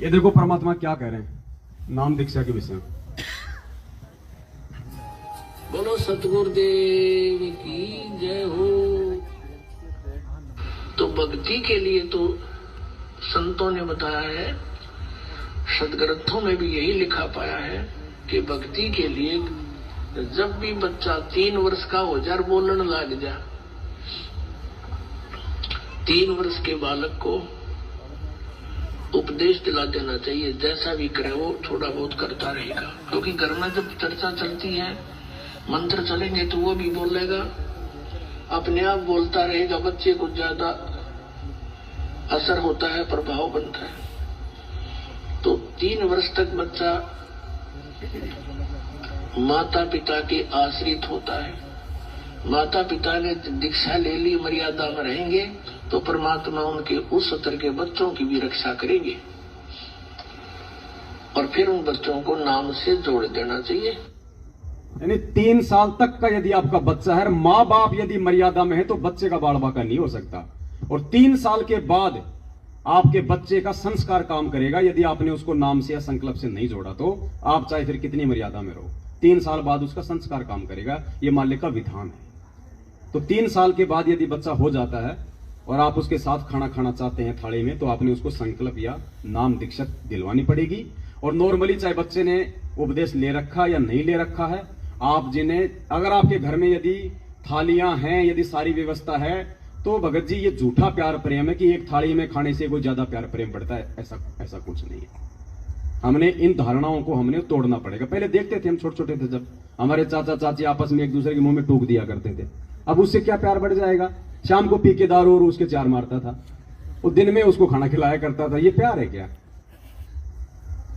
ये देखो परमात्मा क्या कह रहे हैं नाम दीक्षा के विषय में। बोलो सतगुरुदेव की जय हो। तो भक्ति के लिए तो संतों ने बताया है, सदग्रंथों में भी यही लिखा पाया है कि भक्ति के लिए जब भी बच्चा 3 वर्ष का हो जाए, बोलने लग जा, 3 वर्ष के बालक को उपदेश दिला देना चाहिए। जैसा भी करे वो थोड़ा बहुत करता रहेगा, क्योंकि घर में जब चर्चा चलती है, मंत्र चलेंगे तो वो भी बोलेगा, अपने आप बोलता रहेगा, बच्चे को ज्यादा असर होता है, प्रभाव बनता है। तो 3 वर्ष तक बच्चा माता पिता के आश्रित होता है। माता पिता ने दीक्षा ले ली, मर्यादा में रहेंगे तो परमात्मा उनके उस स्तर के बच्चों की भी रक्षा करेंगे, और फिर उन बच्चों को नाम से जोड़ देना चाहिए। यानी 3 साल तक का यदि आपका बच्चा है, माँ बाप यदि मर्यादा में है तो बच्चे का बाल बाका नहीं हो सकता। और 3 साल के बाद आपके बच्चे का संस्कार काम करेगा। यदि आपने उसको नाम से या संकल्प से नहीं जोड़ा तो आप चाहे फिर कितनी मर्यादा में रहो, 3 साल बाद उसका संस्कार काम करेगा। ये मालिक का विधान है। तो 3 साल के बाद यदि बच्चा हो जाता है और आप उसके साथ खाना खाना चाहते हैं थाली में, तो आपने उसको संकल्प या नाम दीक्षा दिलवानी पड़ेगी। और नॉर्मली चाहे बच्चे ने उपदेश ले रखा या नहीं ले रखा है, आप जिन्हें अगर आपके घर में यदि थालियां हैं, यदि सारी व्यवस्था है, तो भगत जी ये झूठा प्यार प्रेम है कि एक थाली में खाने से कोई ज्यादा प्यार प्रेम बढ़ता है, ऐसा कुछ नहीं है। हमने इन धारणाओं को हमने तोड़ना पड़ेगा। पहले देखते थे हम छोटे छोटे थे, जब हमारे चाचा चाची आपस में एक दूसरे के मुंह में टूक दिया करते थे, अब उससे क्या प्यार बढ़ जाएगा। शाम को पी के दारू और उसके 4 मारता था, वो दिन में उसको खाना खिलाया करता था, ये प्यार है क्या।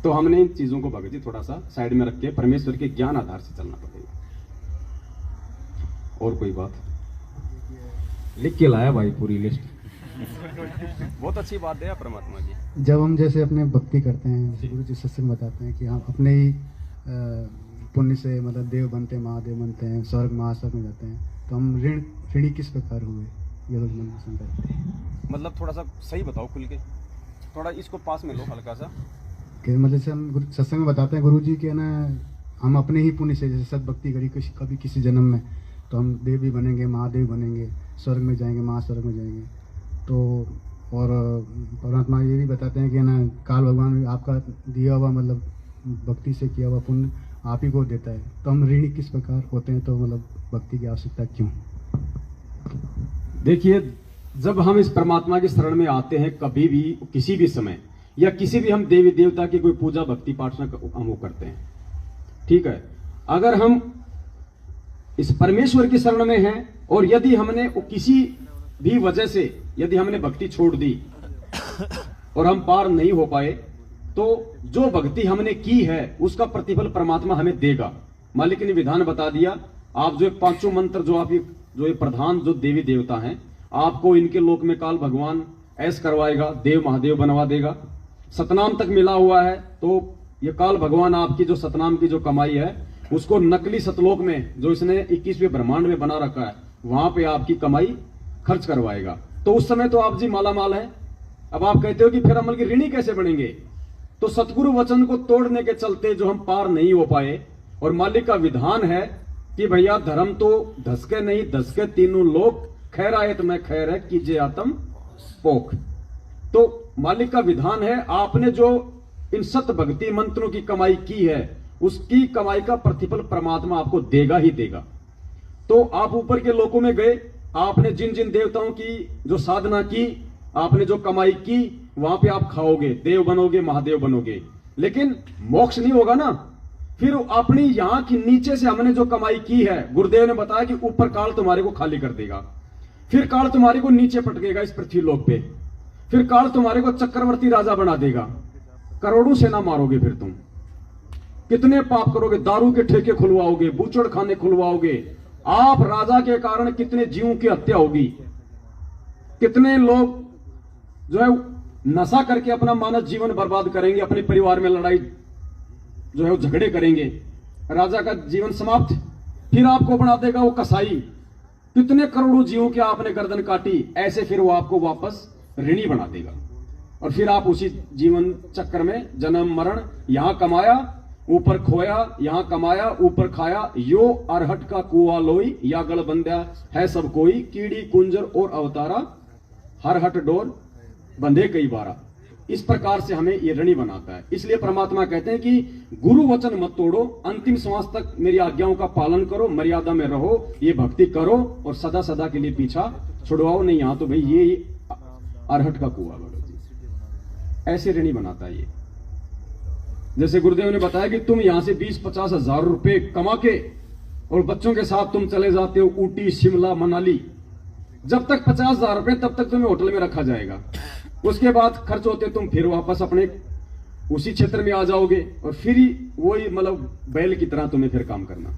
तो हमने इन चीजों को भगत जी थोड़ा सा साइड में रख के परमेश्वर के ज्ञान आधार से चलना पड़ेगा। और कोई बात लिख के लाया भाई पूरी लिस्ट। बहुत अच्छी बात है परमात्मा की। जब हम जैसे अपने भक्ति करते हैं, गुरु जी सत्संग बताते हैं कि हम अपने ही पुण्य से मतलब देव बनते हैं, महादेव बनते हैं, स्वर्ग महास्वर्ग में जाते हैं, तो हम ऋणी किस प्रकार हुए, ये लोग मन पसंद करते हैं। मतलब थोड़ा सा सही बताओ खुल के, थोड़ा इसको पास में लो हल्का सा। कि मतलब जैसे हम सत्संग में बताते हैं गुरु जी के ना, हम अपने ही पुण्य से जैसे सदभक्ति करी कभी किसी जन्म में, तो हम देव भी बनेंगे, महादेव बनेंगे, स्वर्ग में जाएंगे, महास्वर्ग में जाएंगे। तो और परमात्मा ये भी बताते हैं कि ना काल भगवान आपका दिया हुआ मतलब भक्ति से किया हुआ पुण्य आप ही को देता है। तो हम ऋणी किस प्रकार होते हैं, तो मतलब भक्ति की आवश्यकता क्यों। देखिए, जब हम इस परमात्मा की शरण में आते हैं, कभी भी किसी भी समय या किसी भी हम देवी देवता की कोई पूजा भक्ति पाठना हम वो करते हैं, ठीक है। अगर हम इस परमेश्वर की शरण में हैं और यदि हमने किसी भी वजह से यदि हमने भक्ति छोड़ दी और हम पार नहीं हो पाए, तो जो भक्ति हमने की है उसका प्रतिफल परमात्मा हमें देगा। मालिक ने विधान बता दिया, आप जो 5 मंत्र जो ये प्रधान जो देवी देवता हैं, आपको इनके लोक में काल भगवान ऐस करवाएगा, देव महादेव बनवा देगा। सतनाम तक मिला हुआ है, तो ये काल भगवान आपकी जो सतनाम की जो कमाई है उसको नकली सतलोक में जो इसने 21वें ब्रह्मांड में बना रखा है, वहां पे आपकी कमाई खर्च करवाएगा। तो उस समय तो आप जी माला माल है। अब आप कहते हो कि फिर अमल की ऋणी कैसे बनेंगे, तो सतगुरु वचन को तोड़ने के चलते जो हम पार नहीं हो पाए, और मालिक का विधान है कि भैया धर्म तो धसके नहीं धसके तीनों लोग, खैर आयत में खैर है कीजिए आत्म पोख। तो मालिक का विधान है, आपने जो इन सत भक्ति मंत्रों की कमाई की है उसकी कमाई का प्रतिफल परमात्मा आपको देगा ही देगा। तो आप ऊपर के लोकों में गए, आपने जिन जिन देवताओं की जो साधना की, आपने जो कमाई की, वहां पे आप खाओगे, देव बनोगे, महादेव बनोगे, लेकिन मोक्ष नहीं होगा ना। फिर अपनी यहां की नीचे से हमने जो कमाई की है, गुरुदेव ने बताया कि ऊपर काल तुम्हारे को खाली कर देगा, फिर काल तुम्हारे को नीचे पटकेगा इस पृथ्वी लोक पे, फिर काल तुम्हारे को चक्रवर्ती राजा बना देगा, करोड़ों सेना मारोगे, फिर तुम कितने पाप करोगे, दारू के ठेके खुलवाओगे, बूचड़ खाने खुलवाओगे, आप राजा के कारण कितने जीवों की हत्या होगी, कितने लोग जो है नशा करके अपना मानव जीवन बर्बाद करेंगे, अपने परिवार में लड़ाई जो है वो झगड़े करेंगे, राजा का जीवन समाप्त। फिर आपको बना देगा वो कसाई, कितने करोड़ों जीवों की आपने गर्दन काटी, ऐसे फिर वो आपको वापस ऋणी बना देगा। और फिर आप उसी जीवन चक्र में जन्म मरण, यहां कमाया ऊपर खोया, यहां कमाया ऊपर खाया, यो अरहट का कुआ लोई, या गल बंध्या है सब कोई, कीड़ी कुंजर और अवतारा, हर हट डोर बंधे कई बारा। इस प्रकार से हमें ये ऋणी बनाता है। इसलिए परमात्मा कहते हैं कि गुरु वचन मत तोड़ो, अंतिम श्वास तक मेरी आज्ञाओं का पालन करो, मर्यादा में रहो, ये भक्ति करो और सदा सदा के लिए पीछा छुड़वाओ नहीं। यहां तो भाई ये अरहट का कुआ भगत जी ऐसे ऋणी बनाता है ये। जैसे गुरुदेव ने बताया कि तुम यहां से 20-50 हजार रुपए कमा के और बच्चों के साथ तुम चले जाते हो ऊटी, शिमला, मनाली, जब तक 50,000 रुपए तब तक तुम्हें होटल में रखा जाएगा। उसके बाद खर्च होते तुम फिर वापस अपने उसी क्षेत्र में आ जाओगे और फिर वही मतलब बैल की तरह तुम्हें फिर काम करना,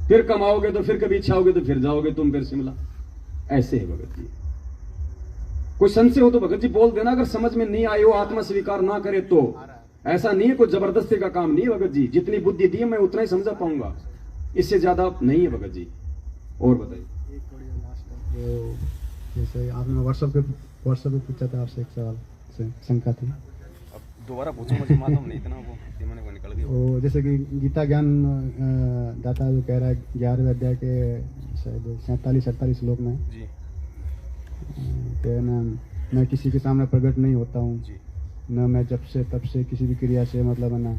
फिर कमाओगे तो फिर कभी इच्छा होगी तो फिर जाओगे तुम फिर शिमला। ऐसे है भगत जी। कोई संशय हो तो भगत जी बोल देना, अगर समझ में नहीं आए हो, आत्मा स्वीकार ना करे तो। ऐसा नहीं है, कोई जबरदस्ती का काम नहीं है भगत जी। जितनी बुद्धि दी है मैं उतना ही समझा पाऊंगा, इससे ज्यादा नहीं है भगत जी। और बताइए। एक थोड़ी लास्ट वो जैसे आपने व्हाट्सएप पे पूछा था आपसे एक सवाल से शंका थी, अब दोबारा पूछो, मुझे मालूम नहीं इतना, वो दिमाग में निकल गया। वो जैसे कि गीता ज्ञान दाता जो कह रहा है 11वें अध्याय के शायद 47-48 श्लोक में जी कि ना मैं किसी के सामने प्रकट नहीं होता हूँ, जी न मैं जब से तब से किसी भी क्रिया से मतलब है ना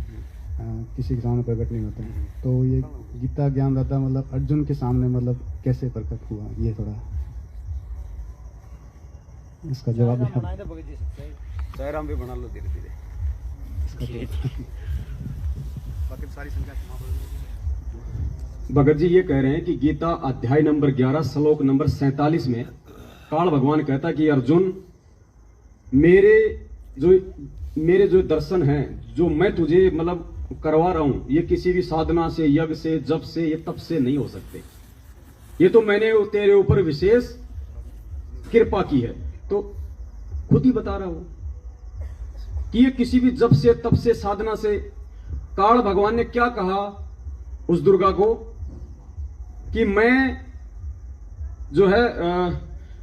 किसी के सामने प्रकट नहीं होता हूँ। तो ये गीता ज्ञान दाता मतलब अर्जुन के सामने मतलब कैसे प्रकट हुआ, ये थोड़ा इसका जवाब भी जयराम भी बना लो धीरे धीरे। भगत जी ये कह रहे हैं कि गीता अध्याय नंबर 11 श्लोक नंबर 47 में काल भगवान कहता है कि अर्जुन मेरे जो दर्शन हैं, जो मैं तुझे मतलब करवा रहा हूं, ये किसी भी साधना से, यज्ञ से, जप से, ये तप से नहीं हो सकते। ये तो मैंने तेरे ऊपर विशेष कृपा की है। तो खुद ही बता रहा हूं कि ये किसी भी जप से, तप से, साधना से। काल भगवान ने क्या कहा उस दुर्गा को कि मैं जो है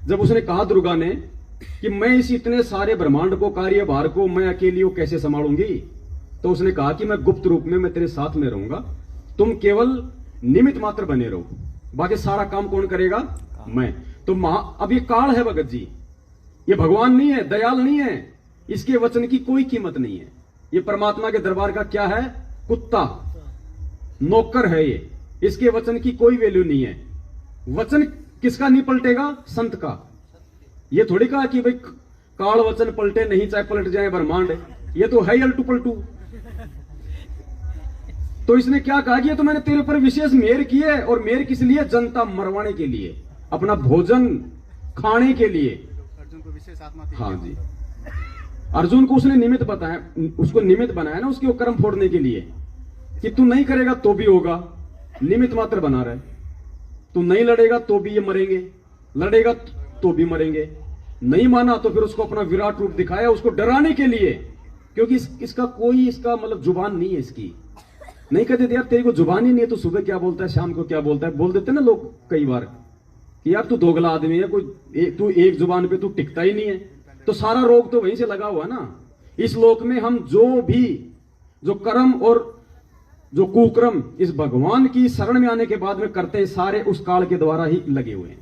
जब उसने कहा दुर्गा ने कि मैं इस इतने सारे ब्रह्मांड को, कार्यभार को मैं अकेली कैसे संभालूंगी, तो उसने कहा कि मैं गुप्त रूप में मैं तेरे साथ में रहूंगा, तुम केवल निमित्त मात्र बने रहो, बाकी सारा काम कौन करेगा, मैं। तो अब ये काल है भगत जी, ये भगवान नहीं है, दयाल नहीं है, इसके वचन की कोई कीमत नहीं है। ये परमात्मा के दरबार का क्या है, कुत्ता, नौकर है ये, इसके वचन की कोई वैल्यू नहीं है। वचन किसका नहीं पलटेगा, संत का। ये थोड़ी कहा कि भाई काल वचन पलटे नहीं, चाहे पलट जाए ब्रह्मांड, ये तो है अलटू पलटू। तो इसने क्या कहा कि ये तो मैंने तेरे ऊपर विशेष मेहर की है, और मेहर किस लिए, जनता मरवाने के लिए, अपना भोजन खाने के लिए। अर्जुन को विशेष आत्मा थी। हाँ जी, अर्जुन को उसने निमित्त बताया, उसको निमित्त बनाया ना उसके कर्म फोड़ने के लिए, कि तू नहीं करेगा तो भी होगा, निमित्त मात्र बना रहे। तू नहीं लड़ेगा तो भी ये मरेंगे, लड़ेगा तो भी मरेंगे। नहीं माना तो फिर उसको अपना विराट रूप दिखाया, उसको डराने के लिए, क्योंकि इसका कोई इसका मतलब जुबान नहीं है इसकी। नहीं कहते थे यार तेरी को जुबान ही नहीं है, तो सुबह क्या बोलता है, शाम को क्या बोलता है, बोल देते ना लोग कई बार कि यार तू दोगला आदमी है, तू एक जुबान पे तू टिकता ही नहीं है। तो सारा रोग तो वहीं से लगा हुआ ना। इस लोक में हम जो कर्म और जो कुकर्म इस भगवान की शरण में आने के बाद में करते हैं, सारे उस काल के द्वारा ही लगे हुए हैं।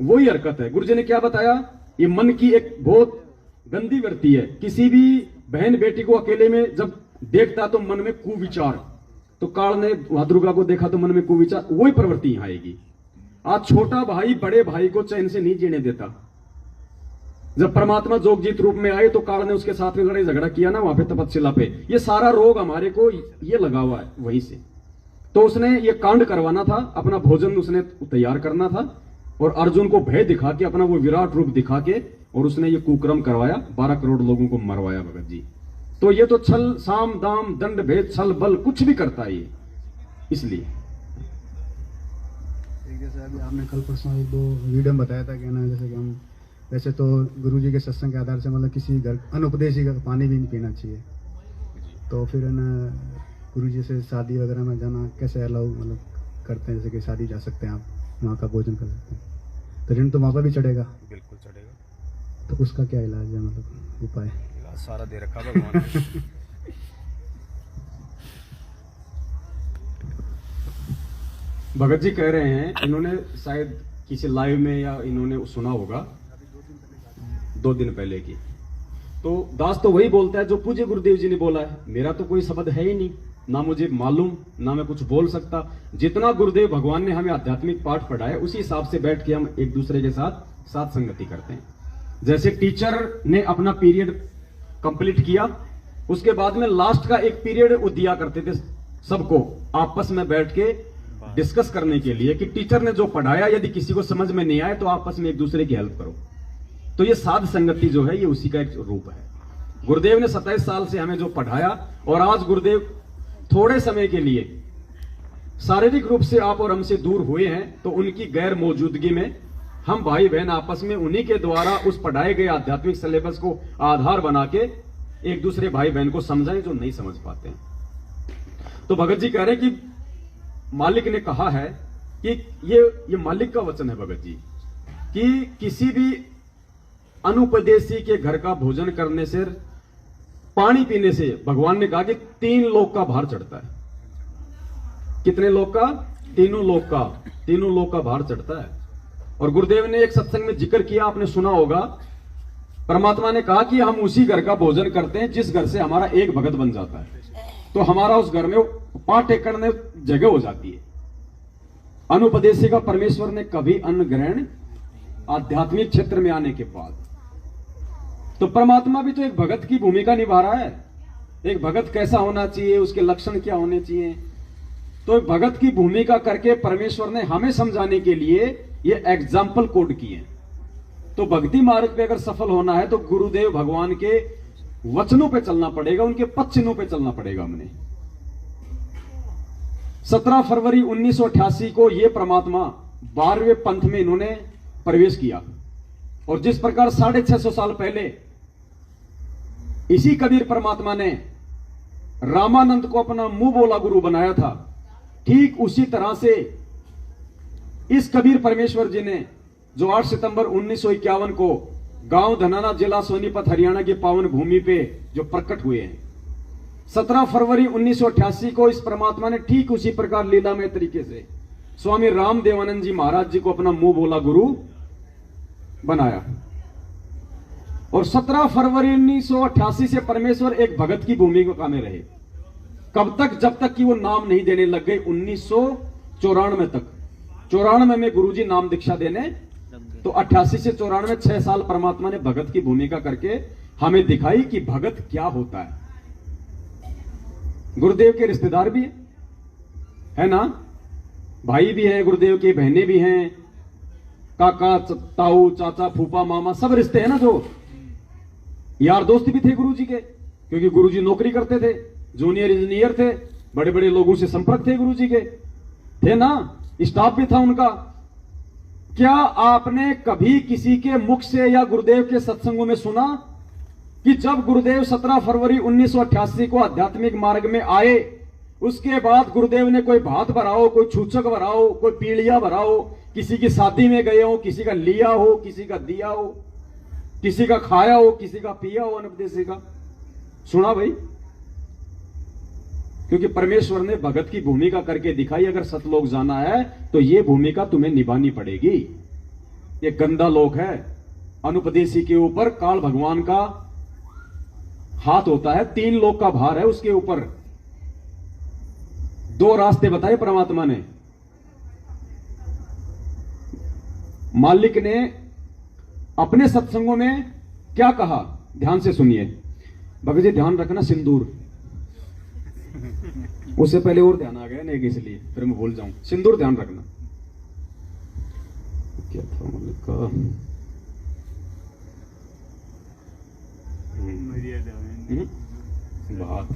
वही हरकत है। गुरुजी ने क्या बताया, ये मन की एक बहुत गंदी वृत्ति है। किसी भी बहन बेटी को अकेले में जब देखता तो मन में कुविचार, तो काल ने वहां दुर्गा को देखा तो मन में कुविचार, वही प्रवृत्ति यहां आएगी। आज छोटा भाई बड़े भाई को चैन से नहीं जीने देता। जब परमात्मा जोगजीत रूप में आए तो काल ने उसके साथ में लड़ाई झगड़ा किया ना वहां पे तपस्या पे। ये सारा रोग हमारे को ये लगा हुआ है वहीं से। तो उसने ये कांड करवाना था, अपना भोजन उसने तैयार करना था, और अर्जुन को भय दिखा के, अपना वो विराट रूप दिखा के, और उसने ये कुकर्म करवाया, 12 करोड़ लोगों को मरवाया भगत जी। तो ये तो छल साम दाम दंड भेद छल बल कुछ भी करता है ये। इसलिए जैसे अभी आपने कल परसों 1-2 वीडियो में बताया था कि ना, जैसे कि हम वैसे तो गुरुजी के सत्संग के आधार से मतलब किसी घर अनुपदेशी का पानी भी नहीं पीना चाहिए, तो फिर है ना गुरुजी से शादी वगैरह में जाना कैसे अलाउ मतलब करते हैं, जैसे कि शादी जा सकते हैं आप, वहाँ का भोजन कर सकते हैं, तो ऋण तो वहाँ पर भी चढ़ेगा। बिल्कुल चढ़ेगा। तो उसका क्या इलाज है, मतलब उपाय? सारा दे रखा भगवान ने। भगत जी कह रहे हैं, इन्होंने शायद किसी लाइव में या इन्होंने सुना होगा 2 दिन पहले की, तो दास तो वही बोलता है जो पूज्य गुरुदेव जी ने बोला है। मेरा तो कोई शब्द है ही नहीं, ना मुझे मालूम, ना मैं कुछ बोल सकता। जितना गुरुदेव भगवान ने हमें आध्यात्मिक पाठ पढ़ाया उसी हिसाब से बैठ के हम एक दूसरे के साथ संगति करते हैं। जैसे टीचर ने अपना पीरियड कंप्लीट किया, उसके बाद में लास्ट का एक पीरियड वो दिया करते थे सबको आपस में बैठ के डिस्कस करने के लिए कि टीचर ने जो पढ़ाया यदि किसी को समझ में नहीं आए तो आपस में एक दूसरे की हेल्प करो। तो ये साध संगति जो है ये उसी का एक रूप है। गुरुदेव ने 27 साल से हमें जो पढ़ाया, और आज गुरुदेव थोड़े समय के लिए शारीरिक रूप से आप और हमसे दूर हुए हैं, तो उनकी गैर मौजूदगी में हम भाई बहन आपस में उन्हीं के द्वारा उस पढ़ाए गए आध्यात्मिक सिलेबस को आधार बना के एक दूसरे भाई बहन को समझाएं जो नहीं समझ पाते हैं। तो भगत जी कह रहे हैं कि मालिक ने कहा है कि ये मालिक का वचन है भगत जी, कि किसी भी अनुपदेशी के घर का भोजन करने से, पानी पीने से भगवान ने कहा कि 3 लोक का भार चढ़ता है। कितने लोक का? तीनों लोक का भार चढ़ता है। और गुरुदेव ने एक सत्संग में जिक्र किया, आपने सुना होगा, परमात्मा ने कहा कि हम उसी घर का भोजन करते हैं जिस घर से हमारा एक भगत बन जाता है, तो हमारा उस घर में पाठ टेकने जगह हो जाती है। अनुपदेशी का परमेश्वर ने कभी अन्न ग्रहण आध्यात्मिक क्षेत्र में आने के बाद, तो परमात्मा भी तो एक भगत की भूमिका निभा रहा है। एक भगत कैसा होना चाहिए, उसके लक्षण क्या होने चाहिए, तो एक भगत की भूमिका करके परमेश्वर ने हमें समझाने के लिए ये एग्जाम्पल कोड किए। तो भक्ति मार्ग पे अगर सफल होना है तो गुरुदेव भगवान के वचनों पे चलना पड़ेगा, उनके पद चिन्हों पे चलना पड़ेगा। हमने 17 फरवरी 1988 को ये परमात्मा 12वें पंथ में इन्होंने प्रवेश किया, और जिस प्रकार 650 साल पहले इसी कबीर परमात्मा ने रामानंद को अपना मुंह बोला गुरु बनाया था, ठीक उसी तरह से इस कबीर परमेश्वर जी ने जो 8 सितंबर 1951 को गांव धनाना, जिला सोनीपत, हरियाणा की पावन भूमि पे जो प्रकट हुए हैं, 17 फरवरी 1988 को इस परमात्मा ने ठीक उसी प्रकार लीलामय तरीके से स्वामी रामदेवानंद जी महाराज जी को अपना मुंह बोला गुरु बनाया। और 17 फरवरी 1988 से परमेश्वर एक भगत की भूमिका में रहे। कब तक? जब तक कि वो नाम नहीं देने लग गए। 1994 तक, 94 में गुरुजी नाम दीक्षा देने, तो 88 से 94 6 साल परमात्मा ने भगत की भूमिका करके हमें दिखाई कि भगत क्या होता है। गुरुदेव के रिश्तेदार भी है ना, भाई भी हैं गुरुदेव के, बहनें भी हैं, काका, ताऊ, चाचा, फूफा, मामा, सब रिश्ते हैं ना। जो यार दोस्त भी थे गुरुजी के, क्योंकि गुरुजी नौकरी करते थे, जूनियर इंजीनियर थे, बड़े बड़े लोगों से संपर्क थे गुरुजी के, थे ना, स्टाफ भी था उनका। क्या आपने कभी किसी के मुख से या गुरुदेव के सत्संगों में सुना कि जब गुरुदेव 17 फरवरी 1988 को आध्यात्मिक मार्ग में आए, उसके बाद गुरुदेव ने कोई भात भराओ, कोई छूचक भराओ, कोई पीलिया भराओ, किसी की शादी में गए हो, किसी का लिया हो, किसी का दिया हो, किसी का खाया हो, किसी का पिया हो, अनुपदेशी का सुना भाई? क्योंकि परमेश्वर ने भगत की भूमिका करके दिखाई। अगर सतलोक जाना है तो ये भूमिका तुम्हें निभानी पड़ेगी। ये गंदा लोक है, अनुपदेशी के ऊपर काल भगवान का हाथ होता है, 3 लोक का भार है उसके ऊपर। 2 रास्ते बताए परमात्मा ने। मालिक ने अपने सत्संगों में क्या कहा, ध्यान से सुनिए भगत जी, ध्यान रखना। सिंदूर, उससे पहले और ध्यान आ गया नहीं, इसलिए फिर मैं भूल जाऊं। सिंदूर ध्यान रखना। क्या था मालिक का? बात,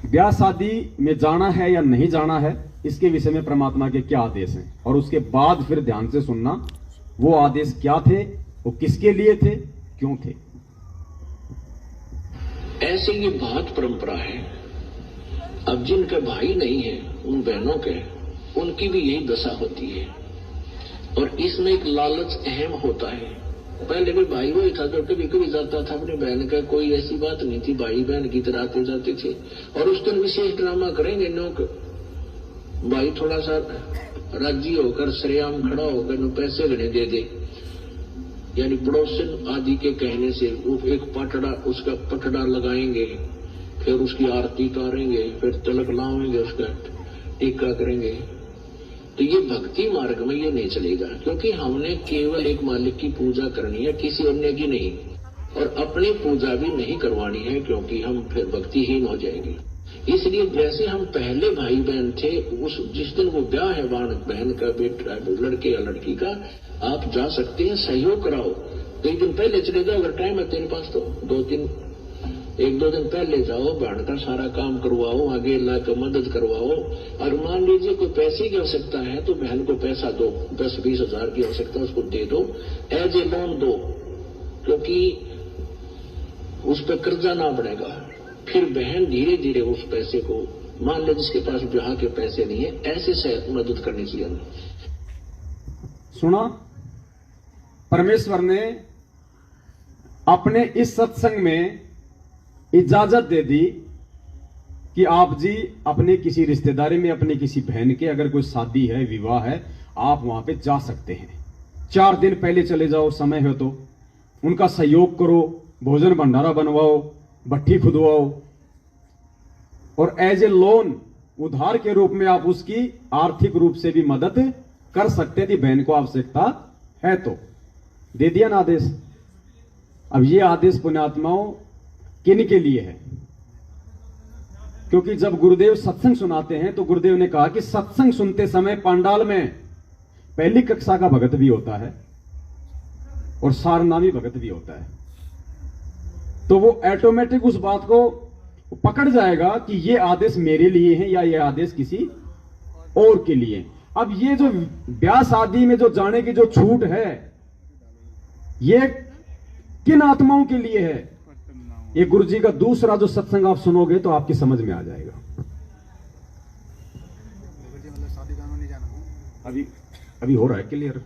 ब्याह शादी में जाना है या नहीं जाना है, इसके विषय में परमात्मा के क्या आदेश हैं, और उसके बाद फिर ध्यान से सुनना वो आदेश क्या थे, वो किसके लिए थे, क्यों थे। ऐसे ये बहुत परंपरा है। अब जिनके भाई नहीं है, उन बहनों के, उनकी भी यही दशा होती है। और इसमें एक लालच अहम होता है पहले कोई भाई वही था जो कभी कभी जाता था अपनी बहन का, कोई ऐसी बात नहीं थी, भाई बहन की तरह आते जाते थे। और उस दिन विशेष ड्रामा करेंगे लोग, भाई थोड़ा सा राजी होकर श्रेयाम खड़ा होकर नो पैसे गणे दे दे, यानी पड़ोसन आदि के कहने से वो एक पटड़ा, उसका पटड़ा लगाएंगे, फिर उसकी आरती उतारेंगे, फिर तिलक लाएंगे, उसका टीका करेंगे। तो ये भक्ति मार्ग में ये नहीं चलेगा, क्योंकि हमने केवल एक मालिक की पूजा करनी है, किसी अन्य की नहीं, और अपनी पूजा भी नहीं करवानी है, क्योंकि हम फिर भक्तिहीन हो जाएंगे। इसलिए जैसे हम पहले भाई बहन थे, उस जिस दिन वो ब्याह है बहन का, बेटा लड़के या लड़की का, आप जा सकते हैं, सहयोग कराओ। तो एक दिन पहले चले जाओ, अगर टाइम है तेरे पास तो एक दो दिन पहले जाओ, बहन का सारा काम करवाओ, आगे ला कर मदद करवाओ। और मान लीजिए कोई पैसे की आवश्यकता है तो बहन को पैसा दो, 10-20 हजार की आवश्यकता उसको दे दो, एज ए लोन दो, क्योंकि उस पर कर्जा ना बढ़ेगा। फिर बहन धीरे धीरे उस पैसे को, मान ले जिसके पास ब्याह के पैसे नहीं है, ऐसे से मदद करनी चाहिए हमें। सुना, परमेश्वर ने अपने इस सत्संग में इजाजत दे दी कि आप जी अपने किसी रिश्तेदारी में, अपने किसी बहन के अगर कोई शादी है, विवाह है, आप वहां पे जा सकते हैं। 4 दिन पहले चले जाओ, समय हो तो उनका सहयोग करो, भोजन भंडारा बनवाओ, भट्ठी खुदवाओ, और एज ए लोन, उधार के रूप में आप उसकी आर्थिक रूप से भी मदद कर सकते थे। बहन को आवश्यकता है तो दे दिया ना आदेश। अब ये आदेश पुण्यात्माओं किन के लिए है? क्योंकि जब गुरुदेव सत्संग सुनाते हैं तो गुरुदेव ने कहा कि सत्संग सुनते समय पंडाल में पहली कक्षा का भगत भी होता है और सारनामी भगत भी होता है। तो वो ऑटोमेटिक उस बात को पकड़ जाएगा कि ये आदेश मेरे लिए है या ये आदेश किसी और के लिए। अब ये जो ब्याह शादी में जो जाने की जो छूट है, ये किन आत्माओं के लिए है? ये गुरु जी का दूसरा जो सत्संग आप सुनोगे तो आपकी समझ में आ जाएगा। अभी अभी हो रहा है क्लियर,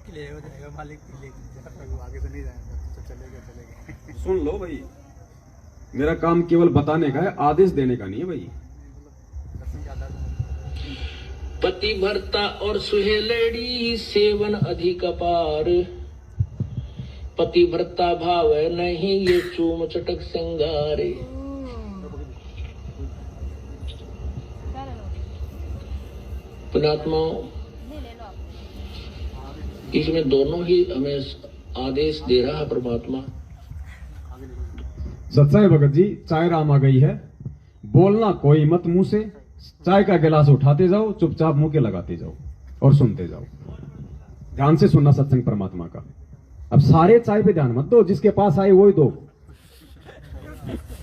हो जाएगा मालिक, आगे से नहीं जाएगा तो चलेगा। सुन लो भाई, मेरा काम केवल बताने का है, आदेश देने का नहीं है भाई। पति भरता और सुहेलड़ी सेवन अधिक अपार, पति भरता भाव नहीं ये चूम चटक सिंगारे। पुण्यात्माओं, इसमें दोनों ही हमें आदेश दे रहा है परमात्मा। सत्संग भगत जी, चाय राम आ गई है, बोलना कोई मत मुंह से, चाय का गिलास उठाते जाओ, चुपचाप मुंह के लगाते जाओ और सुनते जाओ। ध्यान से सुनना सत्संग परमात्मा का। अब सारे चाय पे ध्यान मत दो, जिसके पास आए वो ही दो।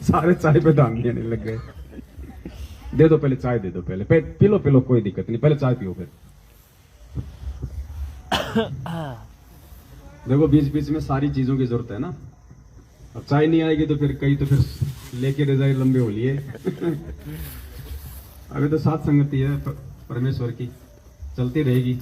सारे चाय पे ध्यान देने लग गए। दे दो, पहले चाय दे दो, पहले पी लो, कोई दिक्कत नहीं, पहले चाय पियो फिर। देखो बीच बीच में सारी चीजों की जरूरत है ना। अब चाय नहीं आएगी तो फिर कहीं तो फिर लेके रजाई लंबे हो लिए। अभी तो साथ संगति है परमेश्वर की, चलती रहेगी।